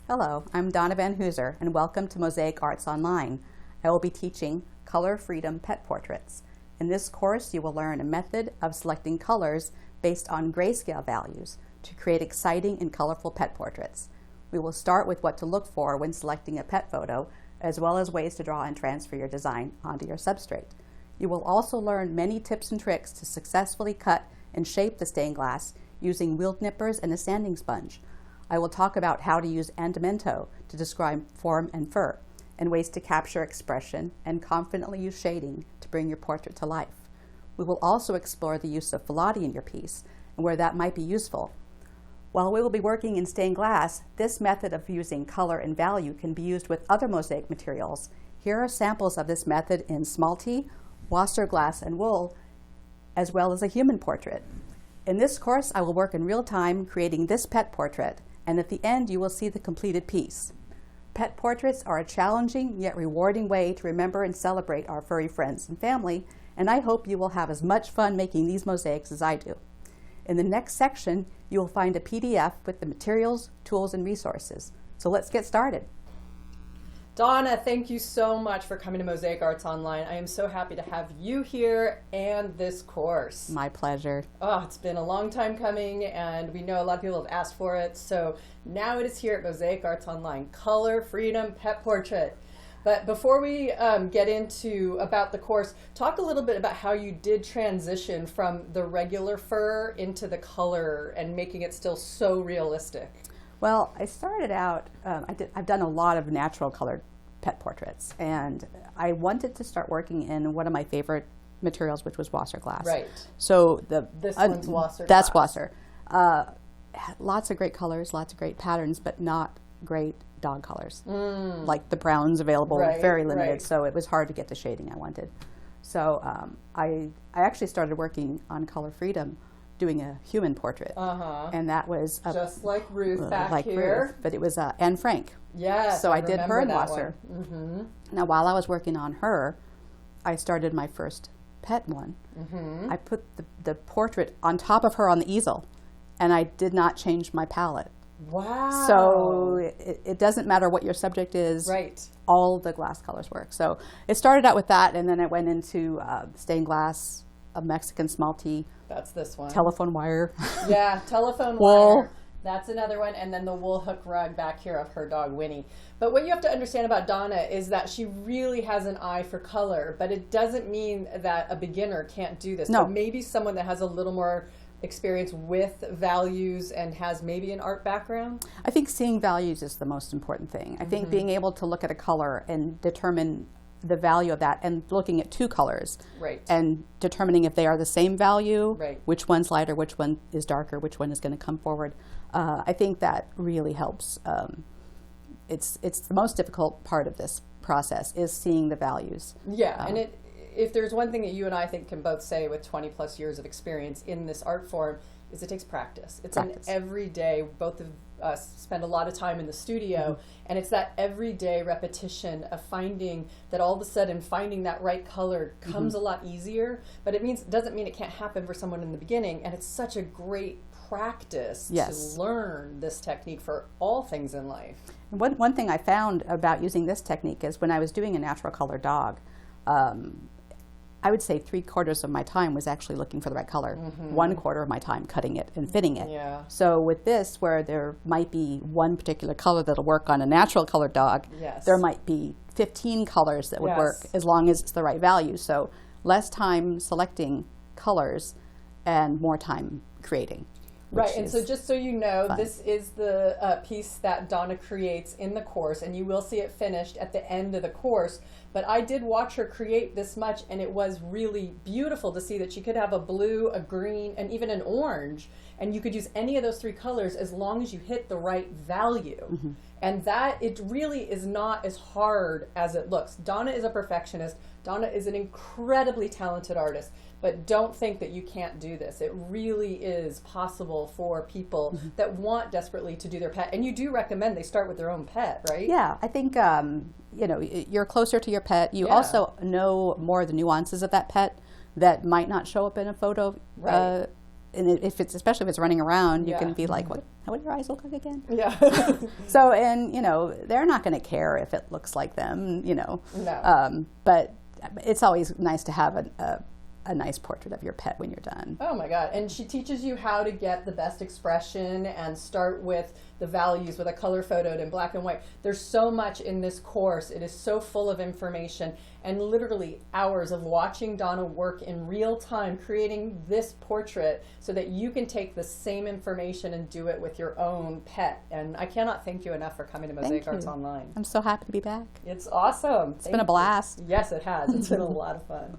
Hello, I'm Donna Van Hooser, and welcome to Mosaic Arts Online. I will be teaching Color Freedom Pet Portraits. In this course, you will learn a method of selecting colors based on grayscale values to create exciting and colorful pet portraits. We will start with what to look for when selecting a pet photo, as well as ways to draw and transfer your design onto your substrate. You will also learn many tips and tricks to successfully cut and shape the stained glass using wheeled nippers and a sanding sponge. I will talk about how to use andamento to describe form and fur, and ways to capture expression and confidently use shading to bring your portrait to life. We will also explore the use of velocity in your piece and where that might be useful. While we will be working in stained glass, this method of using color and value can be used with other mosaic materials. Here are samples of this method in Smalty, Wasser glass, and wool, as well as a human portrait. In this course, I will work in real time creating this pet portrait, and at the end you will see the completed piece. Pet portraits are a challenging yet rewarding way to remember and celebrate our furry friends and family, and I hope you will have as much fun making these mosaics as I do. In the next section, you will find a PDF with the materials, tools, and resources. So let's get started. Donna, thank you so much for coming to Mosaic Arts Online. I am so happy to have you here and this course. My pleasure. Oh, it's been a long time coming, and we know a lot of people have asked for it. So now it is here at Mosaic Arts Online, Color Freedom Pet Portrait. But before we get into about the course, talk a little bit about how you did transition from the regular fur into the color and making it still so realistic. Well, I started out, I've done a lot of natural colored pet portraits, and I wanted to start working in one of my favorite materials, which was Wasser glass. Right. So this one's Wasser That's glass. Wasser. Lots of great colors, lots of great patterns, but not great dog colors. Like the browns available, very limited, right. So it was hard to get the shading I wanted. So I actually started working on Color Freedom doing a human portrait, and that was just like Ruth back like here. Ruth, but it was Anne Frank. Yes, so I did her in Wasser. Mm-hmm. Now, while I was working on her, I started my first pet one. I put the portrait on top of her on the easel, and I did not change my palette. Wow! So it doesn't matter what your subject is. Right. All the glass colors work. So it started out with that, and then it went into stained glass, a Mexican Smalty. That's this one. Telephone wire. Yeah, telephone wool. wire. That's another one. And then the wool hook rug back here of her dog, Winnie. But what you have to understand about Donna is that she really has an eye for color, but it doesn't mean that a beginner can't do this. No. But maybe someone that has a little more experience with values and has maybe an art background? I think seeing values is the most important thing. I think being able to look at a color and determine the value of that, and looking at two colors, right, and determining if they are the same value, right, which one's lighter, which one is darker, which one is going to come forward. I think that really helps. It's the most difficult part of this process is seeing the values. Yeah, and if there's one thing that you and I think can both say with 20 plus years of experience in this art form, is it takes practice. It's an everyday, both of us spend a lot of time in the studio, and it's that everyday repetition of finding that all of a sudden finding that right color comes a lot easier, but it doesn't mean it can't happen for someone in the beginning, and it's such a great practice to learn this technique for all things in life. One thing I found about using this technique is when I was doing a natural color dog, I would say 3/4 of my time was actually looking for the right color. 1/4 of my time cutting it and fitting it. Yeah. So with this, where there might be one particular color that'll work on a natural colored dog, there might be 15 colors that would work as long as it's the right value. So less time selecting colors and more time creating. Right, and so just so you know, fun. This is the piece that Donna creates in the course, and you will see it finished at the end of the course. But I did watch her create this much, and it was really beautiful to see that she could have a blue, a green, and even an orange, and you could use any of those three colors as long as you hit the right value. And that, it really is not as hard as it looks. Donna is a perfectionist. Donna is an incredibly talented artist. But don't think that you can't do this. It really is possible for people that want desperately to do their pet. And you do recommend they start with their own pet, right? Yeah, I think you're closer to your pet. You also know more of the nuances of that pet that might not show up in a photo and if it's, especially if it's running around, you Yeah. can be like, what do your eyes look like again? Yeah. So, and you know, they're not going to care if it looks like them, you know. No. But it's always nice to have a nice portrait of your pet when you're done. Oh my God. And she teaches you how to get the best expression and start with the values with a color photo in black and white. There's so much in this course. It is so full of information and literally hours of watching Donna work in real time creating this portrait so that you can take the same information and do it with your own pet. And I cannot thank you enough for coming to Mosaic Arts Online. I'm so happy to be back. It's awesome. It's been a blast. Yes, it has. It's been a lot of fun.